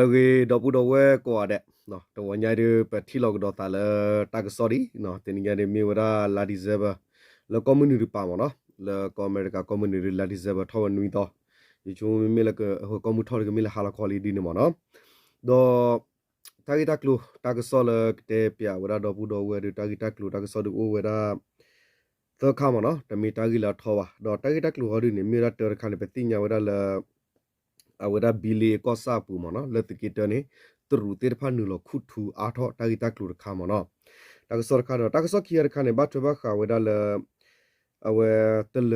lagi dopu dowe ko ade no to wanya de peti log do ta le tag sorry no tin ya de mi wara la disaba le community pa mo no le america community la disaba thaw nui to yi chu mi le ko ho komu thaw ke mi le hala kholi di ne mo no do tagi taklu tag so le te pya wara dopu dowe de tagi taklu tag so de o wara to kha mo no te mi tagi la thaw wa do tagi taklu ho di ne mi ra ter khan pe ti nya wara le awada bile ko sa pu mo no le tikita ni tru tir pha nu lo khu thu a tho ta gi ta klu kha mo no ta so kha no ta so ki kha ne ba thwa ba kha wada le awe tel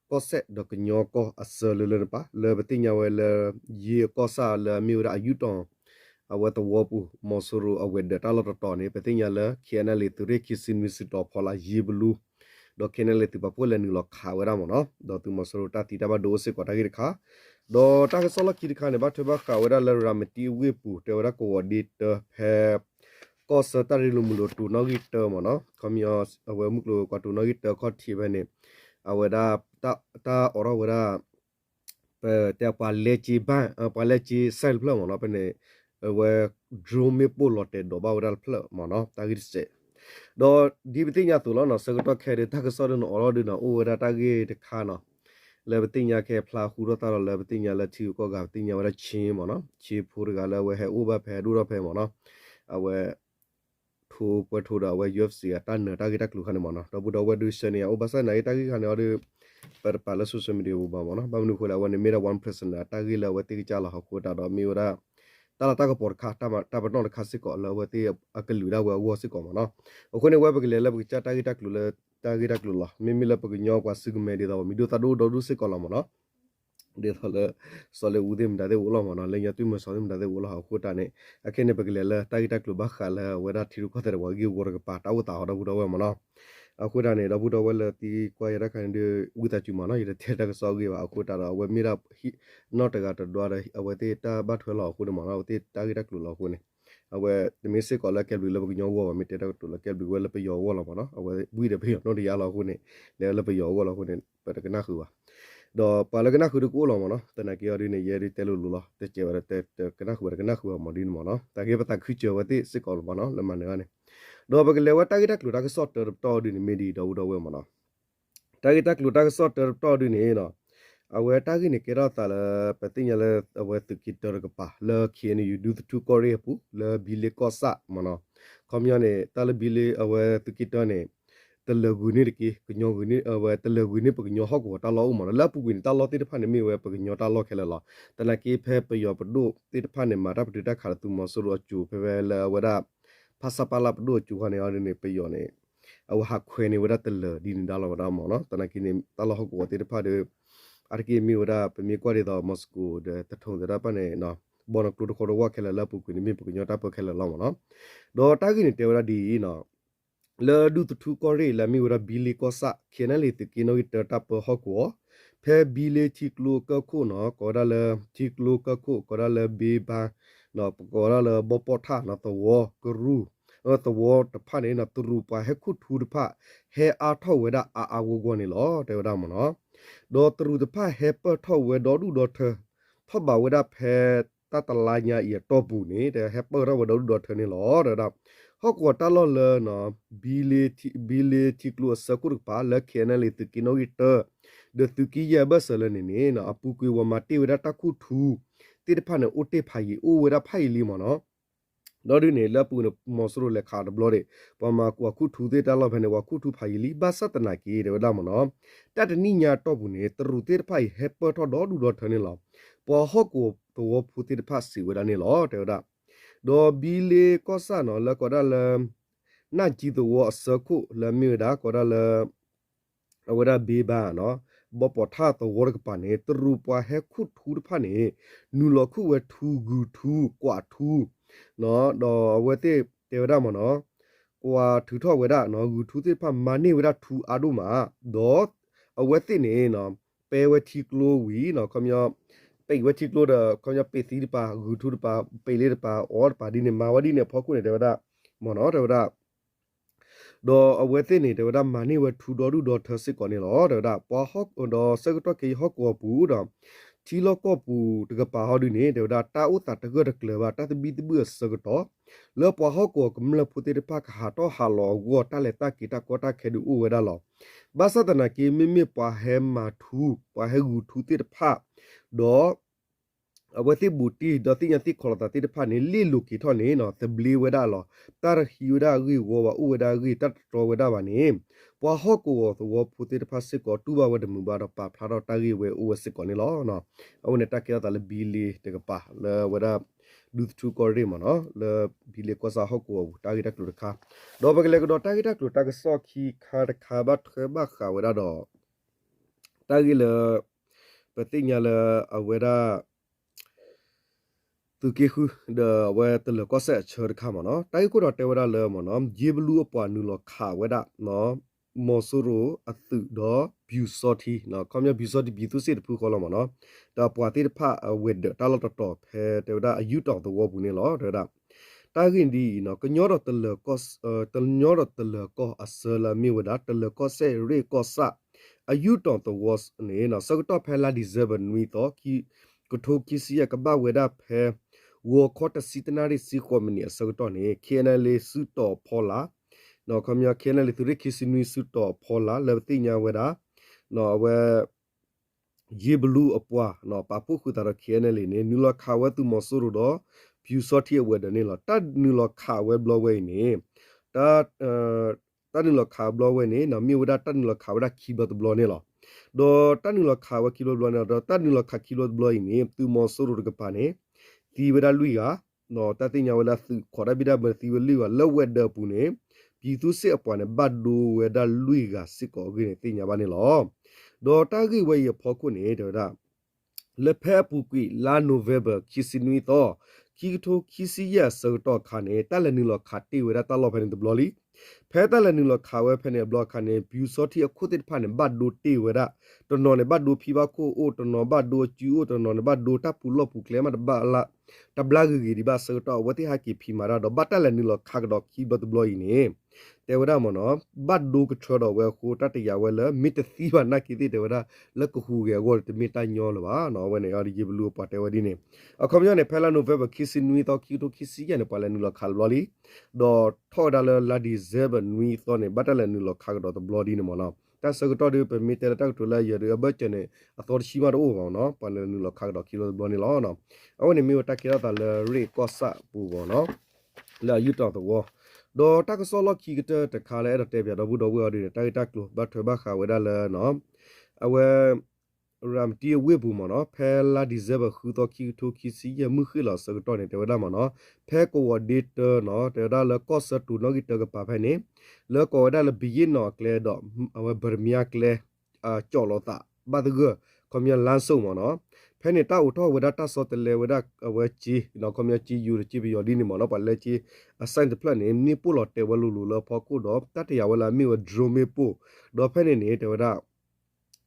ko se do ko nyo ko asel le pa le ba ti nya we le ye ko sa le mi ra yu ton awe to wo pu mo so ro awe de ta lo to ni ba ti nya le khiana le tu re ki sin mi si to phola ye blu do khiana le tu ba po le nu lo kha wada mo no do tu mo so ro ta ti ta ba do se ko ta gi kha do ta ka sola ki khane ba thba ka wera le ramati we pu te wera ko audit phe ko sa ta ri lu mu lo tu no gi te mo no khamyo awe mu lo ko tu no gi te kho thi ba ne aweda ta ora wera pe te pa le chi ba pa le chi sel plo mo no pe ne we drone me po lo te do ba wera plo mo no ta gi se do di bi ti nya tu lo no se ko to khe de ta ka so no ora de no o wera ta gi de kha no le bati nya ke phla khu ro ta le bati nya le thi ko ga bati nya wa chin mo no chi phu ga le we he u ba phe du ro phe mo no awe thu pwe thu da we UFC ta ne ta gi ta klu khane mo no to bu do we du se ne o ba sa na ta gi khane o de per pa la social media u ba mo no ba nu ko la wa ne me ra 1% na ta gi le we ti cha la ho ko ta do mi ra ta la ta ko por kha ta ba no kha si ko le we ti a ka lu da we wo si ko mo no o ko ne we ba gi le ba cha ta gi ta klu le ta gi ta klu la mi mi le pa gi nyo kwa si gu me de da mi do ta do si ko la mo no de thale sole udim da de ulo mo no le nya tu mo so dim da de ulo ha ko ta ne a ke ne ba gi le ta gi ta klu ba kha le we da thi ru ko ta wa gi wo ga pa ta wa ta da bu do we mo no a ko da ne da bu do we le ti kwa ya ra kan de u ta chu mo no ya te ta ka so gi ba a ko ta da we mi ra no ta ga ta do da a we te ta ba thwe lo ko de mo no te ta gi ta klu lo ko ne awe the music ko la ke bi le bi nyo wo mi te ta to la ke bi we le pe yo wo la mo no awe bui de pe no de ya lo ko ne le pe yo wo lo ko ne pa ta na khu ba do pa la na khu de ko lo mo no ta na ke yo ri ne ye ri te lu lu lo te che wa te na khu mo din mo no ta ke pa ta khu che wa te sik ko mo no le ma ne ne do ba ke le wa ta ke ta klu ta ke sort to di ni me di do we mo no ta ke ta klu ta ke sort to di ni no awe ta gi ne ke ra ta la pa ti nya le awe tu ki to ga pa le khi ne you do the two kore pu le bi le ko sa mo no khom ya ne ta le bi le awe tu ki to ne ta le gu ni ki ku nyo gu ni awe ta le gu ni pa nyo ho ko ta lo mo no la pu gu ni ta lo ti de pha ne mi we pa nyo ta lo khe le lo ta la ki phe pa yo pa do ti de pha ne ma ra pa ta kha tu mo so ro chu phe phe le wa da pha sa pa la pa do chu kha ne ya ne pe yo ne awe ha khwe ne wa da ta le di ni da lo da mo no ta na ki ne ta lo ho ko ti de pha de arki mi ora pe mi kwa de do moscow de ta thong da pa ne no bon ko ko wa khela la pu ku ni mi pu nyo ta pa khela lo mo no do ta gi ni te ora di no le du tu ko re la mi ora bili ko sa khena le ti ki no ta ta pa ho ko phe bili ti klo ka ko no ko da le ti klo ka ko da le be ba no ko da le bo po tha na to wo ko ru to wo ta pha ne na tu ru pa he khu thu de pha he a tho we da a wo go ni lo te da mo no do tru de pha he per tho we do du do the pha ba we da phe ta ta la nya ye to pu ni de he per ro we do du do the ni lo da ho ko ta lo le no bile ti klo sa ku pa le khe na le tu ki no it de tu ki ye ba sa le ni na apu ku wa ma ti we da ta khu thu ti de pha ne o te pha yi o we da pha yi li mo no do di ne la pu ne mo so ro le kha de blo de pa ma ko khu thu te ta lo phe ne wa khu thu pha yi li ba sa ta na ki de da mo no ta de ni nya to pu ne tru te pha yi he per tho do du do the ni lo po ho ko to wo pu te pha si we da ni lo de da do bi le ko sa no la ko da le na ji to wo sa ku la mi da ko da le awe da be ba no bo po tha to wo ka pa ne tru pa he khu thu de pha ne nu lo khu we thu gu thu kwa thu no do we te da mo no kwa thu tho we da no gu thu te pha ma ni we da thu a do ma do awe te ne no pe we thi klo wi no khom yo pe we thi klo da khom yo pe si de pa gu thu de pa pe le de pa or pa di ne ma wa di ne pho ku ne da mo no da do awe te ne da ma ni we thu do du do tha sit ko ne lo da pa ho do se ko to ke ho ko pu do ทีลก็ปูตะกะปาเฮาดินี่เดี๋ยวดาตาอุตาตะกะตะเกลว่าตาตะบีตะเบือสกะตอแล้วปอเฮาก็กำละพุติตะปะหาตอหาลอกัวตาเลตากิตะกอตาเคดูอูเวดาลอบาสะตะนะกีมิปะเฮมาทูปะเฮกูทูติตะพะดอအဝတိဘူတီဒတိယတိခေါ်တာတိတဖာနေလီလူကီထောနေနော်သဘလီဝဒါလောတာရဟီဝဒါဂီဝဝဥဝဒါဂီတတ်တော်ဝဒါပါနေပွာဟော့ကိုသောဖူတိတဖာစစ်ကောတူဘဝဒမူဘာတော့ပါဖလာတော့တာဂီဝဲဥဝစစ်ကောနေလောနော်အဝနေတက်ကရတာလေဘီလီတကပါလေဝဒါဒုသူကောရီမနော်လေဘီလီကောစာဟော့ကိုတာဂီတက်လူတခါတော့ဘကလေကတော့တာဂီတက်လူတာကစော့ခီခါတခါဘတ်ခဘခါဝဒါတော့တာဂီလေပတိညာလေအဝဒါသူကေခုဒဝဲတလကောဆက်ချောခါမနော်တိုက်ကိုတော့တဲဝရလဲမနော်ဂျေဘလူအပွားနူလခါဝဲဒါနော်မောဆူရိုအသူတော့ဘျူစော်တီနော်ကွန်မြဘျူစော်တီဘီသူစစ်ဖူခေါ်လို့မနော်ဒါပွားတိဖာဝဲဒတာလတ်တော့ဖဲတဲဝဒါအယူတော့တော့ဘူးနေလောတဲဒါတာဂင်ဒီနော်ကညောတော့တလကောတညောတော့တလကောအဆလာမီဝဒါတလကောဆက်ရေကောဆာအယူတော့တော့ was နေနော်စကတော့ဖဲလာဒီဇဘန်ဝီတော့ကီကထိုကီစီယကဘဝဲဒါဖဲဝါခေါ်တစီတနာရီစီကောမနီစကတော့နေခေနလေစုတော်ဖောလာနော်ခမရခေနလေသူရခီစီနွီစုတော်ဖောလာလေတိညာဝဲတာနော်ဝဲယေဘလူအပွားနော်ပပုခုတာရခေနလေနေနူလခါဝဲသူမဆူရတော့ဖြူစော့တီဝဲဒနေလားတတ်နူလခါဝဲဘလဝဲနေတတ်နူလခါဘလဝဲနေနော်မြေဝဒတတ်နူလခါဝဒခီဘတ်ဘလနေလားဒေါ်တတ်နူလခါဝကီလိုဘလနေတော့တတ်နူလခါကီလိုဘလနေသူမဆူရကပါနေတီဝဒလူကနော်တတိညာဝလာသူခေါ်ရပြီးတာဘတီဝလူကလောဝဲဒပူနေပြည်သူစစ်အပွားနဲ့ဘတ်ဒူဝဲဒလူကစစ်ကောကင်းတိညာပါနေလောဒေါ်တာဂိဝဲရဖော်ခုနေဒေါ်ဒါလက်ဖဲပူကွီလာနိုဗေဘာခီစီနွီတော့ခီထိုခီစီယဆောတော့ခါနေတက်လနီလောခါတီဝဲဒတလောဖဲနေဘလလီဖဲတက်လနီလောခါဝဲဖဲနေဘလခါနေဘျူစောတီအခုတစ်ဖာနေဘတ်ဒူတီဝဲဒတနော်နေဘတ်ဒူဖီဘာကိုအိုတနော်ဘတ်ဒူကျူအိုတနော်နေဘတ်ဒူတပ်ပူလောပူကလဲမတဘလာတဘလာဂီဒီဘာဆောတော့ဝတိဟာကီဖီမာရာတော့ဘတ်တက်လနီလောခါကတော့ခီဘတ်ဘလီနေတေဝဒမနောဘတ်ဒူကချောတော့ဝဲခိုတတရဝဲလမီတသီဘာနာကီတီတေဝဒလကခုကေဂေါ်တမီတညောလပါနော်ဝဲနေအဒီဘလူပါတေဝဒီနေအခမယနေဖဲလာနိုဗေဘခီစီနွီတော့ကီတိုခီစီယနေပါလနူလခါလလီဒေါ်ထော်ဒါလာဒီဇေဘနွီတော့နေဘတ်တလနူလခါကတော့ဘလဒီနေမနော်တဆကတော့ဒီပမီတေတက်တူလာရရဘချနေအတော်ရှိမတော့ဘောနော်ပါလနူလခါတော့ကီလိုဘလနေလောနော်အဝနေမီဝတကီရတာလရီကောဆာပူဘောနော်လာယူတော့တော့ဒေါ်တက်ဆောလခီကတခါလဲတဲ့ပြတော့ဘူးတော့ဘူးရတယ်တိုက်တက်လို့ဘတ်ထွေဘခါဝဲဒါလဲနော်အဝဲရမ်တီဝေဘူးမနော်ဖဲလာဒီဇဘခူတော့ခီထိုခီစီယမှုခီလာစကတော့နေတယ်ဝဒါမနော်ဖဲကိုဝဒီတာနော်တဲ့ဒါလဲကော့ဆတူနော်ဂီတကပါဖဲနေလဲကိုဒါလဲဘီယင်နော်ကလဲတော့အဝဲဗရမီယာကလဲကြော်လို့တာဘာတကကွန်မြလန်ဆုံမနော်ဖဲနေတာဦးတော့ဝဒတာစောတလေဝဒဝဲချီနော်ကွန်မြချီယူချီဘီယောဒီနေမနော်ပါလဲချီအဆိုင်တပလန်နေမီပူလော်တေဝလူလူလောဖော်ကိုတော့တတရဝလာမီဝဒရိုမေပူတော့ဖဲနေနေတဲ့ဝဒ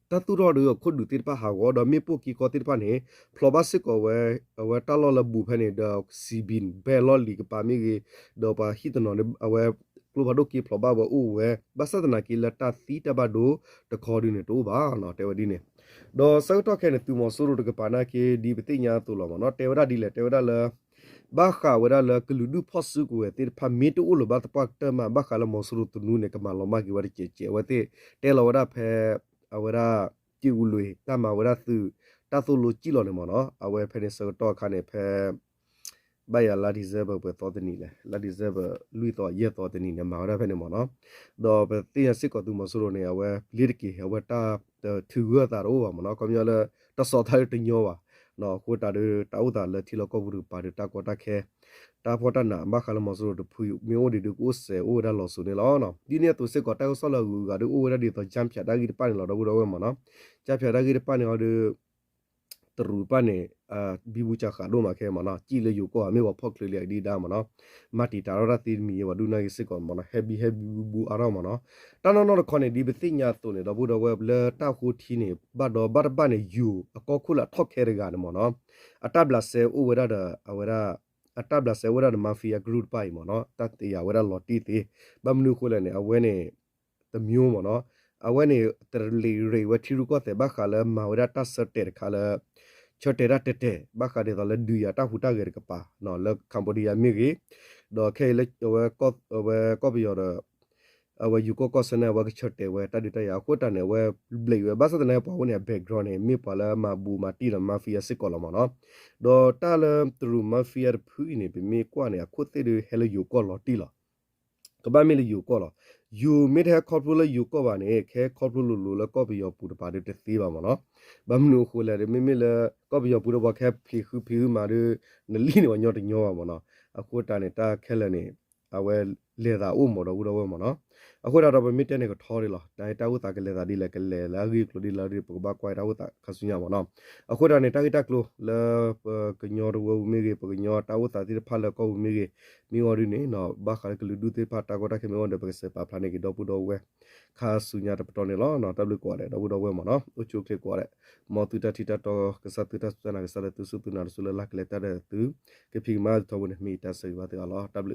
တတူတော်တို့ခုဒူတိပဟာဝဒမီပူကီကိုတိပနေဖလောဘတ်စစ်ကိုဝဲတလောလဘူဖဲနေတော့စီဘင်ဘဲလော်လီကပါမီတော့ပါဟီတနော်ဝဲကလိုဘာဒိုကီဖလောဘဝဝဲဘဆဒနာကီလတာသီတဘဒိုတခေါ်ဒီနေတော့ပါနော်တေဝဒီနေဒေါ်ဆောက်တော့ခဲနေသူမဆူရတကပါနာကေဒီပတိညာတူလောမနော်တေဝဒဒီလေတေဝဒလဘာခါဝဒလကလူဒုဖော့စုကိုတေဖာမီတူလဘတ်ပတ်တမဘာခါလမဆူရတူနူနေကမလောမကီဝရချေချေဝတေတေလဝဒဖဲအဝရကြည်ဦးလွေတမဝရသူတသုလိုကြည်လောနေမနော်အဝဲဖဲနေဆောက်တော့ခါနေဖဲဘိုင်လာဒီဇဘဘတော်တနီလေလာဒီဇဘလူတော်ရက်တော်တနီနေမှာရဖဲနေမနော်တော့ဘတိယစစ်ကသူမဆူရနေအဝဲလီတကီအဝဲတာထူရတာတော့မနော်ကွန်မြလာတဆောထားတညောပါနော်ခိုတာတာဥတာလက်တီလကောဘူးပါတာကောတာခဲတာဖော်တနာမခါလမဆူတဖူမျိုးဒီကိုဆေအိုဒါလောဆူနေလောနော်ဒီနေ့သူစစ်ကတောက်ဆောလကူကဒိုအိုဒါဒီတော့ဂျမ်ဖြတ်ဒါကြီးပန်လောတော့ဘူးတော့မနော်ဂျမ်ဖြတ်ဒါကြီးပန်နော်ဒီတရူပနေဘီဘူချာခါတော့မခဲမနော်ကြည်လေယူကောအမေဝဖောက်လေလေဒီဒါမနော်မတီတာရတီမီဝဒူနာကြီးစစ်ကောမနော်ဟက်ဘီဘူအရောမနော်တနော်နော်ခေါနေဒီပသိညာတုန်နေတော့ဘူးတော့ဝဲဘလတာခုတီနေဘတ်တော့ဘတ်ဘနေယူအကောခုလာထောက်ခဲရကနမနော်အတဘလဆဲဥဝရဒအဝရအတဘလဆဲဝရဒမာဖီယာဂရုပိုင်မနော်တတ်တရဝရလော်တီတီဘမနုခုလည်းနေအဝဲနေတမျိုးမနော်အဝဲနေတလီရေဝတီရုကောတဲ့ဘခါလမဝရတတ်စတဲ့ခါလ ချော့တေရတက်တဲ့ဘာခါတဲ့တော့လေဒူရတာဟူတာဂေကပါနော်လေကမ်ဘောဒီးယားမြေကြီးတော့ခဲလေဝဲကော့ဘီယောအဝယူကိုကောစနေဝါကချတ်တဲဝဲတတ်တဲ့ရခိုတနေဝဲဘလေဝဲဘာစတဲ့နေပေါ်ဝင်ဘက်ဂရောင်းနေမြေပါလာမဘူမာတီရမာဖီယာစစ်ကောလမနော်ဒေါ်တာလမ်ထရူမာဖီယာဖူနေပြီမြေကွာနေခုတ်တဲ့ဟဲလယူကောလော်တီလာကဘာမီလယူကောလော်ယူမစ်ဟဲခေါပလိုလယူကောပါနေခဲခေါပလိုလိုလကော့ဘီယောပူတပါတဲ့သေးပါမနော်ဘာမနုခိုလေမိမိလကော့ဘီယောပူတော့ခဲဖီမာရနလီနေဝညောတညောပါမနော်အခုတာနေတာခဲလနေအဝဲလေသာဥမော်တော့ဘူးတော့မနော်အခုတော့မစ်တဲ့နေကထော်ရလောတိုင်တာဝတာကလေသာဒီလေကလေလာဂီကလိုဒီလာဒီပကဘာကွိုင်တာဝတာခဆုညာမနော်အခုတော့နေတာကလိုလာကညောရဝမီရေပကညောတာဝတာဒီဖာလကောမီရေမီဝရီနေနော်ဘာခါကလူဒူတေဖာတာကောတာခေမေဝန်ဒပကစပါဖာနေကတော့ပူတော့ဝဲခါဆုညာတပတော်နေလောနော်တဘလကောတယ်တော့တော့ဝဲမနော်အချိုကလေကောတယ်မောတူတတီတတော့ကစတူတစနာကစလတူစုတူနာဆူလလကလေတာတဲ့သူကဖိမာတော့ဝနေမီတဆေဝတ်တယ်လောတဘလ